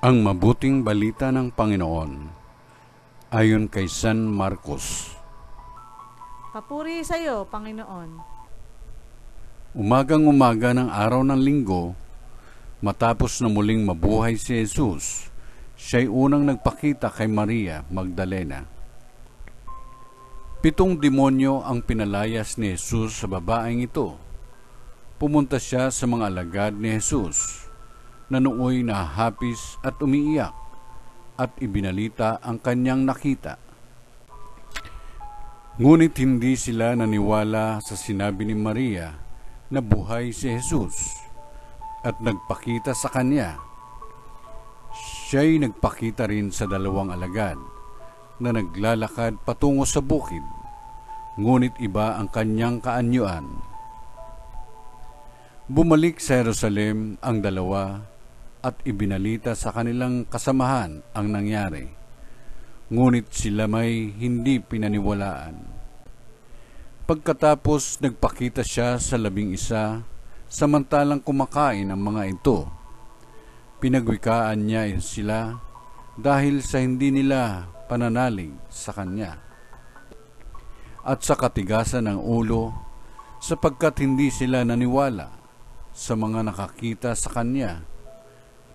Ang mabuting balita ng Panginoon ayon kay San Marcos. Papuri sa iyo, Panginoon. Umagang-umaga ng araw ng linggo, matapos na muling mabuhay si Jesus, siya'y unang nagpakita kay Maria Magdalena. 7 demonyo ang pinalayas ni Jesus sa babaeng ito. Pumunta siya sa mga alagad ni Jesus, na nooy nahapis at umiiyak, at ibinalita ang kanyang nakita. Ngunit hindi sila naniwala sa sinabi ni Maria na buhay si Jesus, at nagpakita sa kanya. Siya'y nagpakita rin sa 2 alagad na naglalakad patungo sa bukid, ngunit iba ang kanyang kaanyuan. Bumalik sa Jerusalem ang 2 at ibinalita sa kanilang kasamahan ang nangyari, ngunit sila may hindi pinaniwalaan. Pagkatapos nagpakita siya sa 11, samantalang kumakain ang mga ito. Pinagwikaan niya sila dahil sa hindi nila pananalig sa kanya, at sa katigasan ng ulo, sapagkat hindi sila naniwala sa mga nakakita sa kanya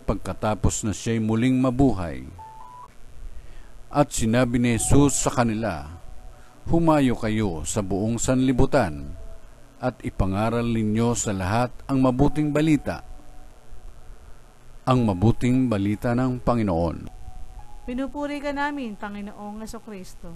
pagkatapos na siya'y muling mabuhay. At sinabi ni Jesus sa kanila, "Humayo kayo sa buong sanlibutan at ipangaral ninyo sa lahat ang mabuting balita." Ang mabuting balita ng Panginoon. Pinupuri ka namin, Panginoong Jesucristo.